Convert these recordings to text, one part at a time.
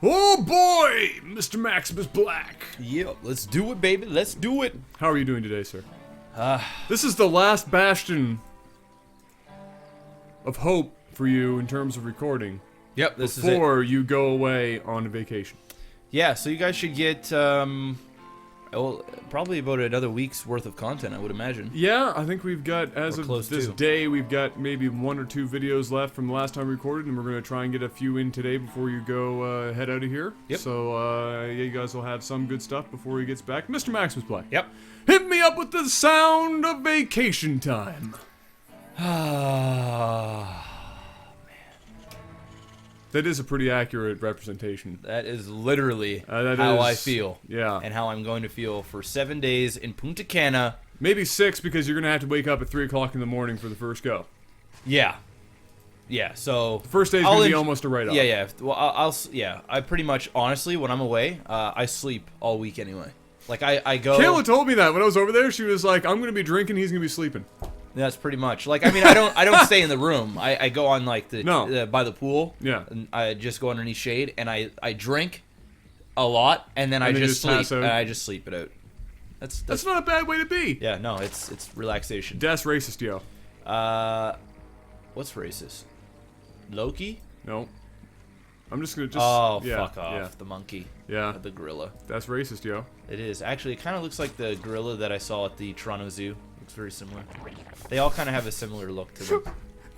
Oh boy, Mr. MaximusBlack. Yeah, let's do it, baby. Let's do it. How are you doing today, sir? This is the last bastion of hope for you in terms of recording. Yep, this is it. Before you go away on a vacation. Yeah, so you guys should get, well, probably about another week's worth of content, I would imagine. Yeah, I think we've got, as Or of close this to. day, we've got maybe 1 or 2 videos left from the last time we recorded, and we're going to try and get a few in today before you go head out of here. Yep. So, yeah, you guys will have some good stuff before he gets back. Mr. MaximusBlack. Yep. Hit me up with the sound of vacation time. That is a pretty accurate representation. That is literally That how is- I feel. Yeah. And how I'm going to feel for 7 days in Punta Cana. Maybe 6 because you're going to have to wake up at 3 o'clock in the morning for the first go. Yeah. Yeah, so... First day's going to be almost a write-off. Yeah, yeah. Well, yeah, I pretty much, honestly, when I'm away, I sleep all week anyway. Like, I go... Kayla told me that when I was over there. She was like, I'm going to be drinking, he's going to be sleeping. That's pretty much. Like, I mean, I don't stay in the room. I go on, like, by the pool. Yeah. And I just go underneath shade, and I drink a lot, and then I then just just pass sleep. out. And I just sleep it out. That's not a bad way to be. Yeah, no, it's relaxation. That's racist, yo. What's racist? Loki? No. I'm just going to Oh, yeah, fuck off. Yeah. The monkey. Yeah. The gorilla. That's racist, yo. It is. Actually, it kind of looks like the gorilla that I saw at the Toronto Zoo. Looks very similar. They all kind of have a similar look to them.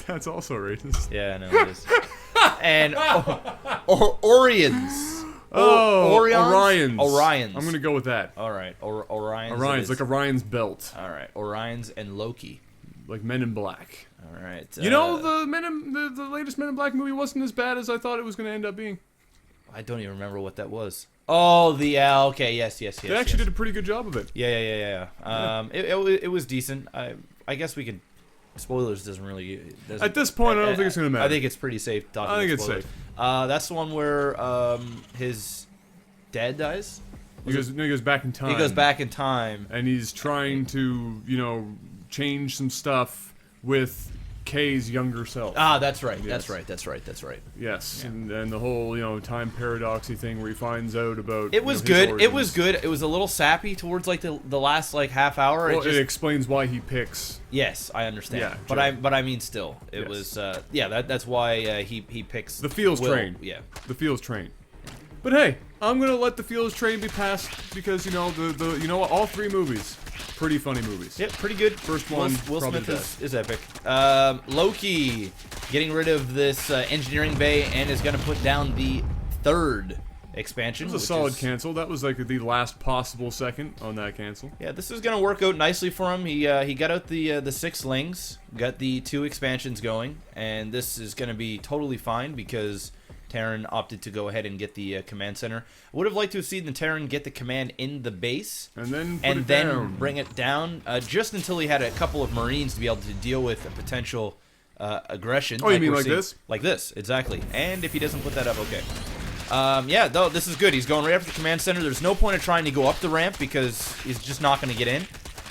That's also racist. Yeah, I know it is. And Orions. Oh, Orions? Orions. Orions. I'm going to go with that. All right, Orions. Orions, like Orion's belt. All right, Orions and Loki. Like Men in Black. All right. You know, the latest Men in Black movie wasn't as bad as I thought it was going to end up being. I don't even remember what that was. Oh, okay, yes. They actually did a pretty good job of it. Yeah. It was decent. I guess we could. Spoilers doesn't really. At this point, I don't think it's going to matter. I think it's pretty safe. I think it's safe. That's the one where his dad dies. He goes back in time. He goes back in time, and he's trying to, change some stuff with Kay's younger self. Ah, that's right. Yes. That's right. Yes, Yeah. and the whole time paradoxy thing where he finds out about. It was his good. origins. It was good. It was a little sappy towards like the last half hour. Well, it explains why he picks. Yes, I understand. Yeah, but I mean, still, it was that's why he picks the Fields Will. train. Yeah, the Fields train. But hey, I'm gonna let the Fields train be passed because all 3 movies, pretty funny movies. yeah, pretty good. First one, Will probably Smith the best. is epic. Loki getting rid of this engineering bay and is going to put down the 3rd expansion. It was a solid cancel. That was like the last possible second on that cancel. Yeah, this is going to work out nicely for him. He got out the 6 lings, got the 2 expansions going, and this is going to be totally fine because Terran opted to go ahead and get the command center. I would have liked to have seen the Terran get the command in the base And then then bring it down just until he had a couple of Marines to be able to deal with a potential aggression. Oh, you mean we're like seeing. this? Like this, exactly. And if he doesn't put that up, okay. Yeah, though, this is good. He's going right after the command center. There's no point of trying to go up the ramp because he's just not going to get in.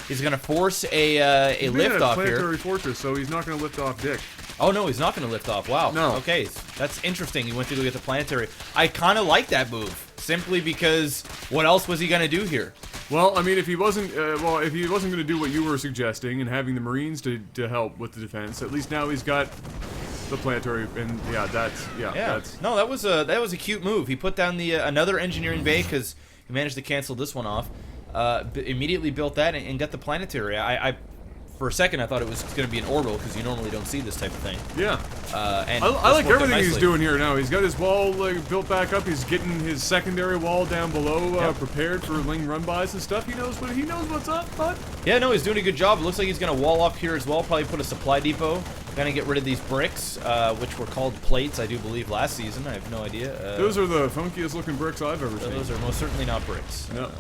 He's going to force a lift off here. Planetary fortress, so he's not going to lift off Dick. Oh, no, he's not going to lift off. Wow. No. Okay, that's interesting. He went to go get the planetary. I kind of like that move, simply because what else was he going to do here? Well, I mean, if he wasn't going to do what you were suggesting and having the Marines to help with the defense, at least now he's got the planetary, and that's. No, that was a cute move. He put down the another engineering bay because he managed to cancel this one off. Immediately built that and got the planetary. I for a second I thought it was going to be an orbital because you normally don't see this type of thing. Yeah. And I like everything he's nicely. doing here now. He's got his wall built back up. He's getting his secondary wall down below prepared for Ling run-bys and stuff. He knows what's up, bud. Yeah, no, he's doing a good job. It looks like he's going to wall up here as well. Probably put a supply depot. Going to get rid of these bricks, which were called plates, I do believe, last season. I have no idea. Those are the funkiest looking bricks I've ever seen. Those are most certainly not bricks. No.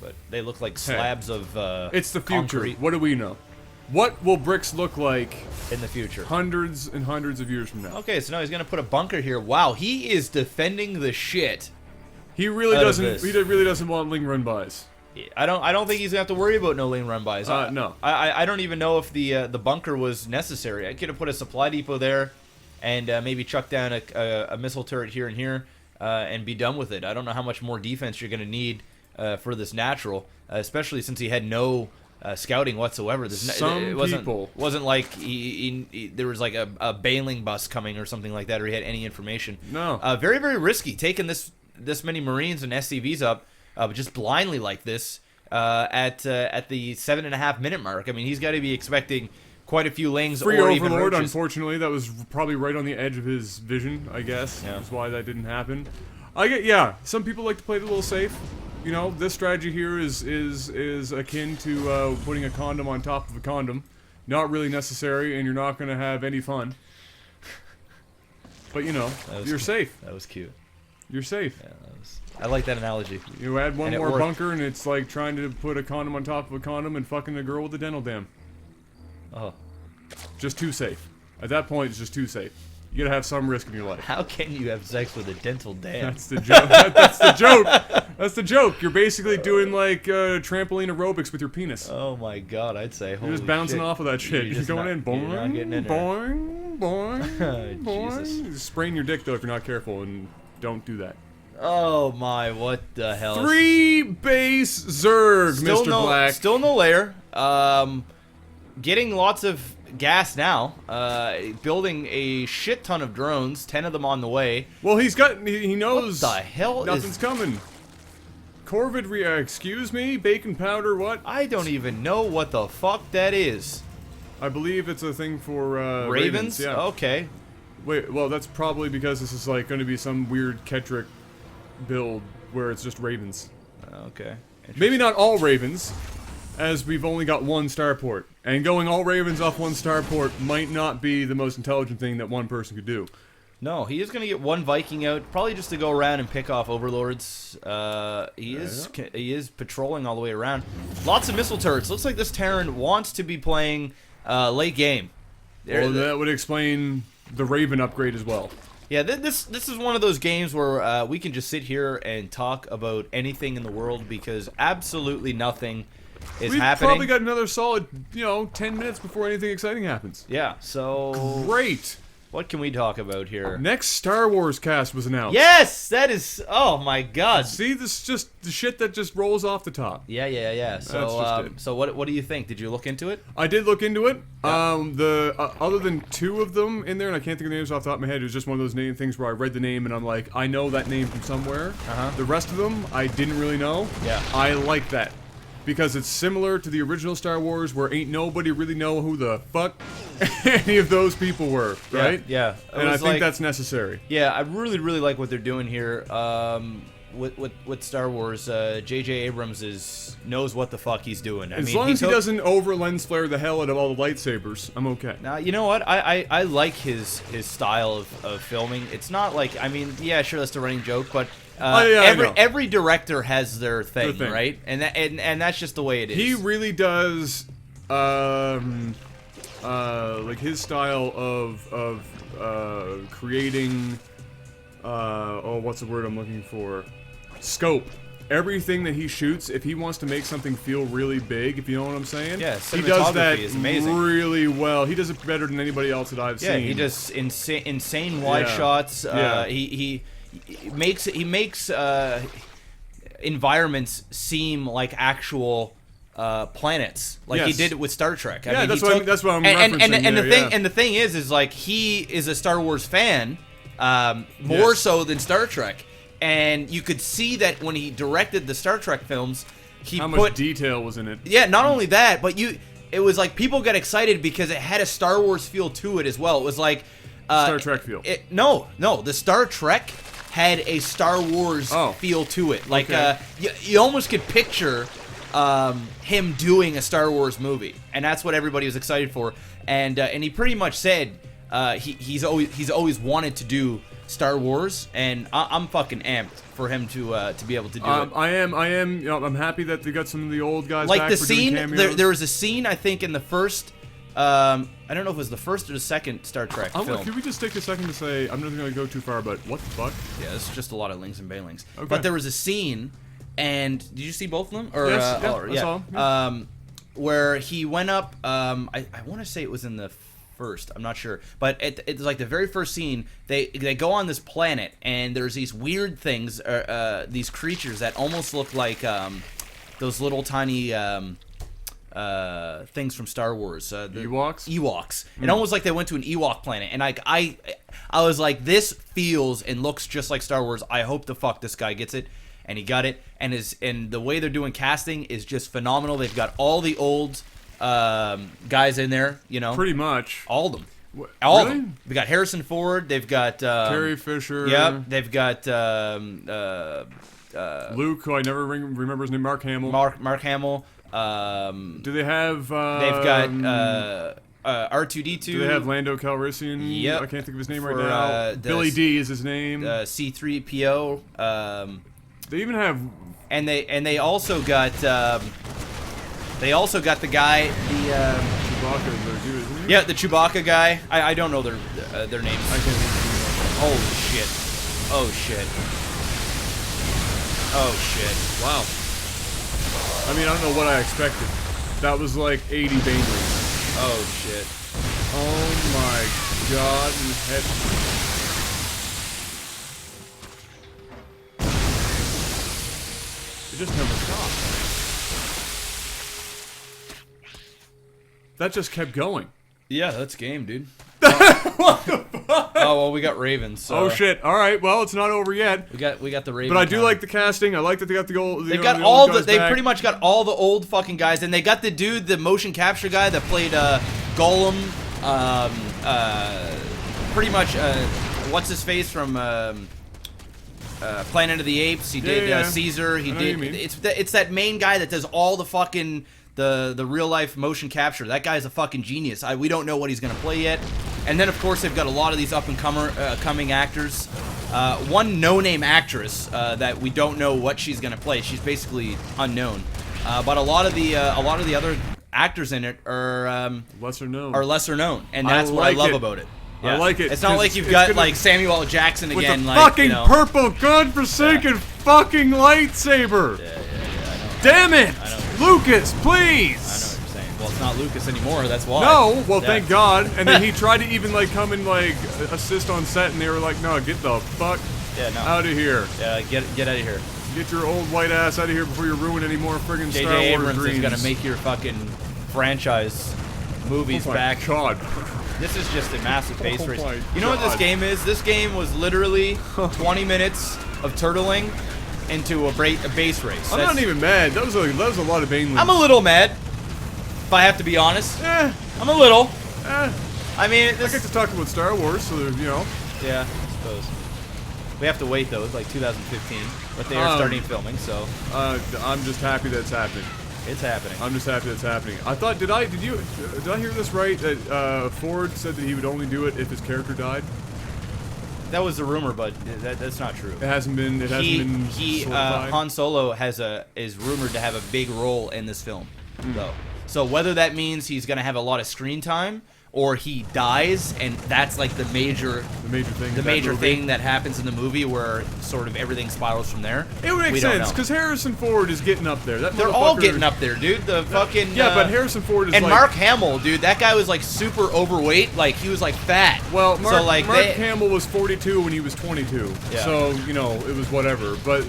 But they look like slabs of it's the future. concrete What do we know? What will bricks look like in the future? Hundreds and hundreds of years from now. Okay, so now he's going to put a bunker here. Wow, he is defending the shit. He really out of doesn't. this. He really doesn't want Ling run-bys. I don't think he's gonna have to worry about no lane run bys. No. I don't even know if the bunker was necessary. I could have put a supply depot there, and maybe chuck down a missile turret here and here. and be done with it. I don't know how much more defense you're going to need for this natural, especially since he had no scouting whatsoever. It wasn't like there was like a bailing bus coming or something like that, or he had any information. No. Very, very risky taking this many Marines and SCVs up just blindly like this at the 7.5 minute mark. I mean, he's got to be expecting quite a few lings. Free or Overlord, even roaches. unfortunately, that was probably right on the edge of his vision, I guess. Yeah. That's why that didn't happen. Some people like to play it a little safe. You know, this strategy here is akin to putting a condom on top of a condom. Not really necessary, and you're not going to have any fun. But, you know, you're safe. That was cute. You're safe. Yeah, I like that analogy. You add one And it more worked. bunker, and it's like trying to put a condom on top of a condom and fucking a girl with a dental dam. Oh. Just too safe. At that point, it's just too safe. You gotta have some risk in your life. How can you have sex with a dental dam? That's the joke. That's the joke. That's the joke. You're basically doing like trampoline aerobics with your penis. Oh my god, I'd say. You're just bouncing off of that shit. You're going in, boing, you're not getting in there. boing, boing, boing. Jesus. You sprain your dick though if you're not careful, and don't do that. Oh my, what the hell? 3 base Zerg, Still Mr. no, Black. Still no lair. Getting lots of gas now. Building a shit ton of drones. 10 of them on the way. Well, he knows. What the hell nothing's coming. Corvid, excuse me, bacon powder, what? I don't even know what the fuck that is. I believe it's a thing for Ravens? Yeah. Okay. Wait, well, that's probably because this is like going to be some weird Ketrick build where it's just Ravens. Okay. Maybe not all Ravens, as we've only got one starport. And going all Ravens off one starport might not be the most intelligent thing that one person could do. No, he is going to get one Viking out, probably just to go around and pick off overlords. He is patrolling all the way around. Lots of missile turrets. Looks like this Terran wants to be playing late game. Well, that would explain the Raven upgrade as well. Yeah, this is one of those games where we can just sit here and talk about anything in the world because absolutely nothing is We've happening. probably got another solid, 10 minutes before anything exciting happens. Yeah, so Great. what can we talk about here? Next Star Wars cast was announced. Yes, that is. Oh my God. See, this is just the shit that just rolls off the top. Yeah. So, That's just it. so what do you think? Did you look into it? I did look into it. Other than 2 of them in there, and I can't think of the names off the top of my head, it was just one of those things where I read the name and I'm like, I know that name from somewhere. The rest of them, I didn't really know. Yeah. I like that. Because it's similar to the original Star Wars, where ain't nobody really know who the fuck any of those people were, right? Yeah. And I think that's necessary. Yeah, I really like what they're doing here. With Star Wars, J.J. Abrams knows what the fuck he's doing. As long as he doesn't over lens flare the hell out of all the lightsabers, I'm okay. Now, you know what? I like his style of filming. It's not like, I mean, yeah, sure, that's the running joke, but every director has their thing, right? And that's just the way it is. He really does, like his style of creating, what's the word I'm looking for? Scope. Everything that he shoots, if he wants to make something feel really big, if you know what I'm saying, yeah, he does that is amazing. really well. He does it better than anybody else that I've seen. Yeah, he does insane wide shots. He makes environments seem like actual planets, like he did it with Star Trek. I mean, that's what I'm referencing. And the thing is like he is a Star Wars fan, more so than Star Trek. And you could see that when he directed the Star Trek films, how much detail was in it. Yeah, not only that, but it was like people got excited because it had a Star Wars feel to it as well. It was like Star Trek feel. No, the Star Trek had a Star Wars feel to it. Like you almost could picture him doing a Star Wars movie, and that's what everybody was excited for. And he pretty much said he's always wanted to do Star Wars, and I'm fucking amped for him to be able to do it. I am. I'm happy that they got some of the old guys like back the for scene. doing cameos. There was a scene I think in the first. I don't know if it was the first or the second Star Trek film. Can we just take a second to say, I'm not going to go too far, but what the fuck? Yeah, it's just a lot of Lings and Banelings. Okay. But there was a scene, and did you see both of them? Or, Yes, I saw them. where he went up. I want to say it was in the first. I'm not sure, but it's like the very first scene. They go on this planet, and there's these weird things, these creatures that almost look like those little tiny things from Star Wars. The Ewoks. Ewoks. It almost like they went to an Ewok planet, and I was like, this feels and looks just like Star Wars. I hope the fuck this guy gets it. And he got it, and the way they're doing casting is just phenomenal. They've got all the old guys in there, you know. Pretty much. All of them. All of them. They got Harrison Ford. They've got Carrie Fisher. Yep. They've got Luke, who I never remember his name. Mark Hamill. Mark Hamill. Do they have? They've got R2D2. Do they have Lando Calrissian? Yep. I can't think of his name right now. Billy D is his name. C3PO. They even have, and they also got the guy, Chewbacca is there too, isn't he? Yeah, the Chewbacca guy. I don't know their names. I can't think of Holy shit! Oh shit! Oh shit! Wow. I mean, I don't know what I expected. That was like 80 Bane rings. Oh shit! Oh my god! It just never stopped. That just kept going. Yeah, that's game, dude. What the fuck? Oh well, we got Ravens. So oh shit! All right, well, it's not over yet. We got the Ravens. But I do like the casting. I like that they got the old. They got all the. They pretty much got all the old fucking guys, and they got the dude, the motion capture guy that played Gollum. Pretty much. What's his face from? Planet of the Apes. He did Caesar. He did. It's that main guy that does all the fucking the real life motion capture. That guy's a fucking genius. We don't know what he's gonna play yet. And then of course they've got a lot of these up and coming actors. One no-name actress that we don't know what she's gonna play. She's basically unknown. But a lot of the other actors in it are lesser known. And that's what I love about it. Yeah. I like it. It's not like you've got like Samuel L. Jackson with again, the like fucking you know. purple godforsaken fucking lightsaber. Yeah, I know. Damn it, I know. Lucas, please. I know what you're saying. Well, it's not Lucas anymore. That's why. No, well, thank God. And then he tried to even like come and like assist on set, and they were like, "No, get the fuck out of here. Yeah, get out of here. Get your old white ass out of here before you ruin any more friggin' Star Wars J.J. Abrams dreams." is gonna make your fucking franchise movies back. God. This is just a massive base race. my You know what this God. game is? This game was literally 20 minutes of turtling into a base race. I'm not even mad. That was a lot of Bane. I'm a little mad, if I have to be honest. I'm a little. I mean, I get to talk about Star Wars, so you know. Yeah, I suppose. We have to wait though. It's like 2015, but they are starting filming, so. I'm just happy that's happening. It's happening. I'm just happy that's happening. I thought, did I hear this right? That Ford said that he would only do it if his character died. That was the rumor, but that's not true. It hasn't been. It hasn't been solidified. Han Solo is rumored to have a big role in this film, though. So whether that means he's gonna have a lot of screen time, or he dies, and that's like the major thing that happens in the movie, where sort of everything spirals from there. It would make sense because Harrison Ford is getting up there. They're all getting up there, dude. The fucking but Harrison Ford is and like, Mark Hamill, dude. That guy was like super overweight, like he was like fat. Well, Mark Hamill was 42 when he was 22, so you know it was whatever. But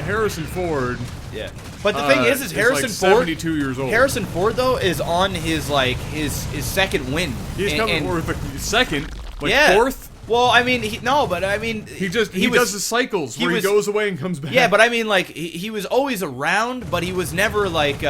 Harrison Ford. Yeah. But the thing is Harrison like Ford, 72 years old. Harrison Ford though is on his like his second win. He's coming for the second, like fourth. Well, I mean, he does the cycles where he goes away and comes back. Yeah, but I mean, like he was always around, but he was never like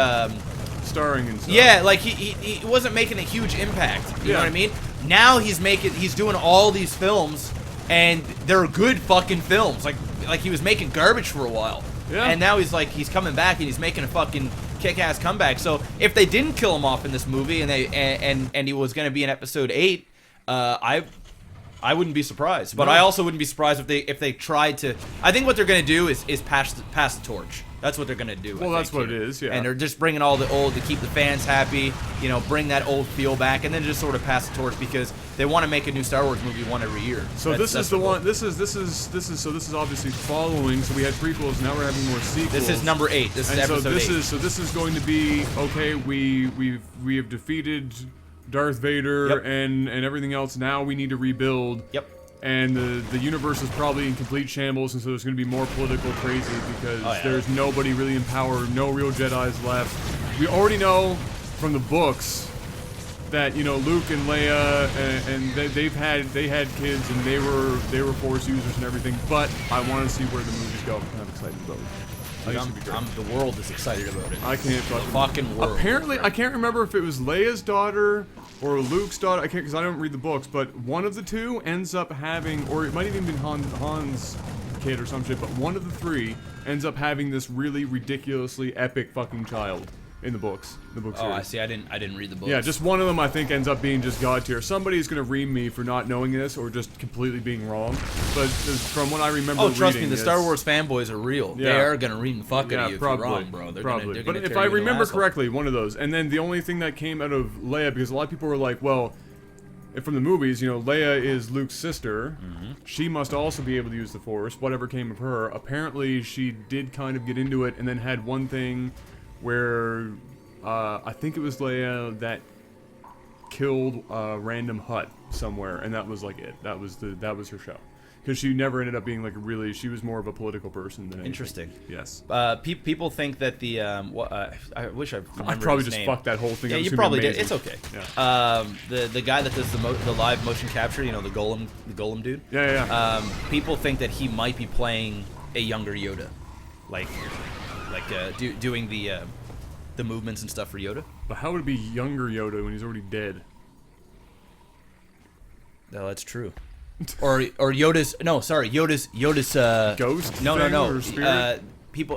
starring and stuff. Yeah, like he wasn't making a huge impact. You know what I mean? Now he's doing all these films, and they're good fucking films. Like he was making garbage for a while. Yeah. And now he's coming back and he's making a fucking kick-ass comeback. So if they didn't kill him off in this movie and he was going to be in episode 8, I wouldn't be surprised. But I also wouldn't be surprised if they tried to. I think what they're going to do is pass the torch. That's what they're going to do. Well, that's what it is, yeah. And they're just bringing all the old to keep the fans happy, you know, bring that old feel back, and then just sort of pass the torch because they want to make a new Star Wars movie one every year. So this is the one. This is obviously following. So we had prequels. Now we're having more sequels. This is number 8. This is episode 8. So this is going to be okay. We have defeated Darth Vader, Yep. and everything else. Now we need to rebuild. Yep. And the universe is probably in complete shambles, and so there's going to be more political crazy because there's nobody really in power, no real Jedis left. We already know from the books that Luke and Leia and they had kids and they were Force users and everything. But I want to see where the movies go. I'm kind of excited about it. The world is excited about it. I can't fucking world. Apparently, I can't remember if it was Leia's daughter or Luke's daughter. I can't because I don't read the books. But one of the two ends up having, or it might have even been Han's kid or some shit. But one of the three ends up having this really ridiculously epic fucking child in the books. Oh, I see. I didn't read the books. Yeah, just one of them I think ends up being just god tier. Somebody's gonna ream me for not knowing this or just completely being wrong. But from what I remember, trust me, the Star Wars fanboys are real. Yeah. They are gonna ream the fuck out of you probably, if you're wrong, bro. They're probably. Gonna but if tear I you a new remember asshole. correctly, one of those. And then the only thing that came out of Leia, because a lot of people were like, well, from the movies, Leia is Luke's sister. She must also be able to use the Force. Whatever came of her. Apparently, she did kind of get into it, and then had one thing where. I think it was Leia that killed a random hut somewhere, and that was like it. That was her show, because she never ended up being like she was more of a political person than anything. Interesting. Yes. People think that the I wish I remembered I probably his just name. fucked that whole thing. Yeah, up. you It's probably gonna be did. It's amazing. okay. Yeah. The guy that does the live motion capture, the Golem dude. Yeah. People think that he might be playing a younger Yoda, doing the movements and stuff for Yoda. But how would it be younger Yoda when he's already dead? No, that's true. Or Yoda's Ghost? No. Or spirit?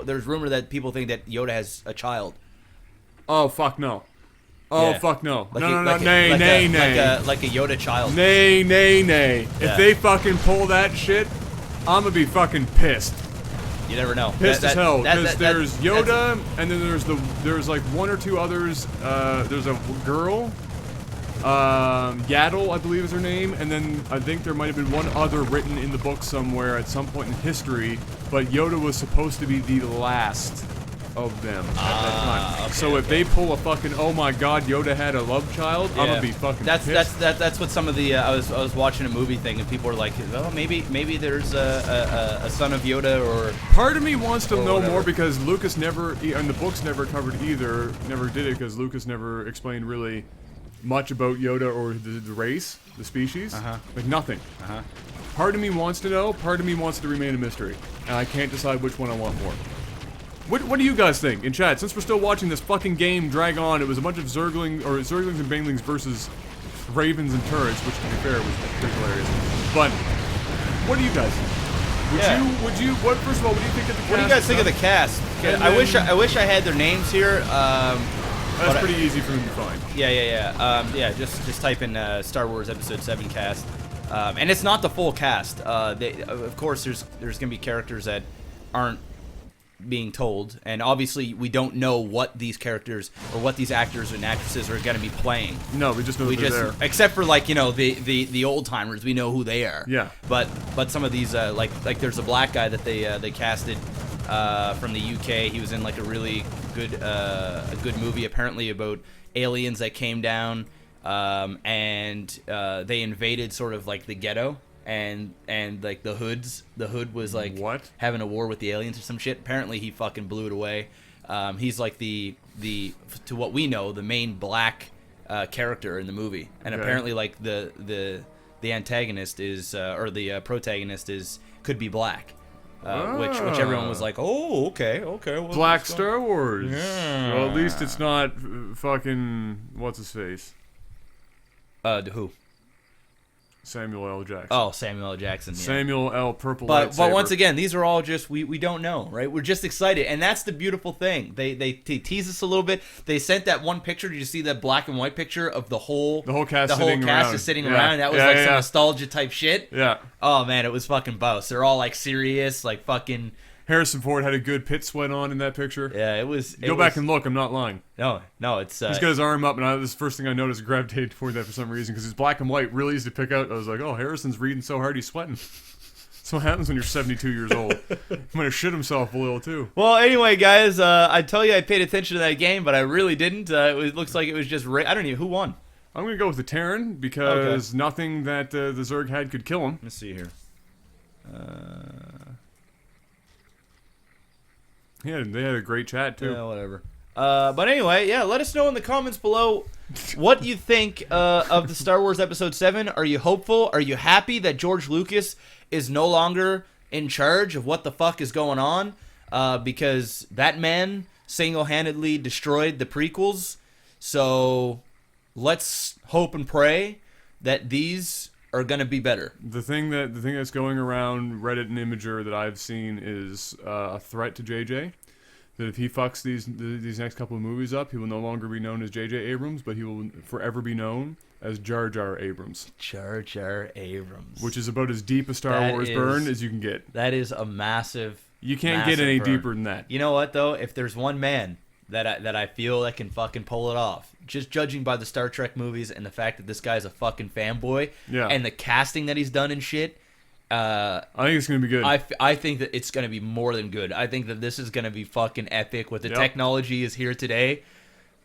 There's rumor that people think that Yoda has a child. Oh fuck no. Oh Yeah. fuck no. Like No. like Nay. like a Yoda child. Nay. Yeah. If they fucking pull that shit, I'm gonna be fucking pissed. You never know. Pissed as hell, because there's Yoda, that's- and then there's like one or two others. There's a girl, Yaddle, I believe is her name, and then I think there might have been one other written in the book somewhere at some point in history. But Yoda was supposed to be the last of them at that time. Okay, so if they pull a fucking oh my god, Yoda had a love child, I'm gonna be fucking pissed. That's what some of the I was watching a movie thing and people were like, oh maybe there's a son of Yoda or. Part of me wants to know whatever. more because Lucas never, and the books never covered either, never did it because Lucas never explained really much about Yoda or the race, the species. Like nothing. Part of me wants to know, part of me wants it to remain a mystery. And I can't decide which one I want more. What do you guys think in chat? Since we're still watching this fucking game drag on, it was a bunch of Zerglings and Banelings versus Ravens and Turrets, which to be fair was pretty hilarious. But what do you guys think? First of all, what do you think of the cast? What do you guys think of the cast? And I wish I had their names here. That's pretty easy for them to find. Yeah. Just type in Star Wars Episode 7 cast, and it's not the full cast. Of course, there's gonna be characters that aren't being told, and obviously we don't know what these characters or what these actors and actresses are gonna be playing. No, we just know they're there. Except for like the old timers, we know who they are. Yeah. But some of these like there's a black guy that they casted from the UK. He was in like a really good movie apparently about aliens that came down and they invaded sort of like the ghetto. And like the hood was like what? Having a war with the aliens or some shit. Apparently he fucking blew it away. He's like the to what we know the main black character in the movie, and apparently like the antagonist is or the protagonist could be black, which everyone was like, oh okay. Well, Black Star Wars. Yeah. Well, at least it's not fucking what's his face. Who? Samuel L. Jackson. Oh, Samuel L. Jackson. Yeah. Samuel L. Purple But lightsaber. once again, these are all just we don't know, right? We're just excited, and that's the beautiful thing. They tease us a little bit. They sent that one picture. Did you see that black and white picture of the whole cast? The whole cast is sitting around. That was like some nostalgia type shit. Yeah. Oh man, it was fucking boss. They're all like serious, like fucking. Harrison Ford had a good pit sweat on in that picture. Yeah, it was. Go back and look. I'm not lying. No, it's. He's got his arm up, and this is the first thing I noticed. Gravitated toward that for some reason because it's black and white, really easy to pick out. I was like, oh, Harrison's reading so hard he's sweating. That's what happens when you're 72 years old. He might have shit himself a little too. Well, anyway, guys, I tell you I paid attention to that game, but I really didn't. It looks like it was just. I don't even who won. I'm gonna go with the Terran because nothing that the Zerg had could kill him. Let's see here. Yeah, they had a great chat too. Yeah, whatever. But anyway, yeah, let us know in the comments below what you think of the Star Wars Episode 7. Are you hopeful? Are you happy that George Lucas is no longer in charge of what the fuck is going on? Because that man single-handedly destroyed the prequels. So let's hope and pray that these are going to be better. The thing that's going around Reddit and Imager that I've seen is a threat to JJ. That if he fucks these next couple of movies up, he will no longer be known as J.J. Abrams, but he will forever be known as Jar Jar Abrams. Jar Jar Abrams. Which is about as deep a Star Wars burn as you can get. That is a massive. You can't get any deeper than that. You know what though? If there's one man that I feel that can fucking pull it off, just judging by the Star Trek movies and the fact that this guy's a fucking fanboy, and the casting that he's done and shit. I think it's gonna be good. I think that it's gonna be more than good. I think that this is gonna be fucking epic. With the technology is here today.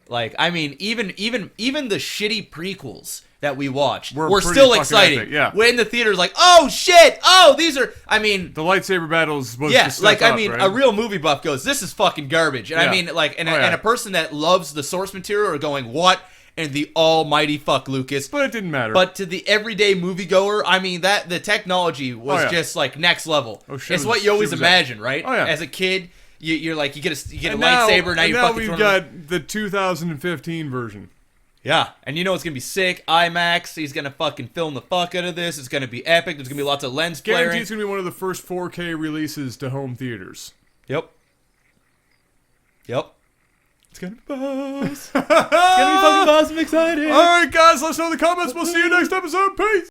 Like, I mean, even the shitty prequels that we watched were still exciting. Epic, yeah. We're in the theaters like, oh shit, oh these are. I mean, the lightsaber battles was a real movie buff goes, this is fucking garbage. And I mean, like, and a person that loves the source material are going, what? And the almighty fuck, Lucas. But it didn't matter. But to the everyday moviegoer, I mean, that the technology was just like next level. It's what you always imagine, right? Oh, yeah. As a kid, you're like, you get a lightsaber, now you're fucking we've got the 2015 version. Yeah, and you know it's gonna be sick. IMAX, he's gonna fucking film the fuck out of this. It's gonna be epic. There's gonna be lots of lens flaring. Guaranteed it's gonna be one of the first 4K releases to home theaters. Yep. It's gonna be boss. It's gonna be fucking boss. I'm excited. Alright, guys, let us know in the comments. We'll see you next episode. Peace.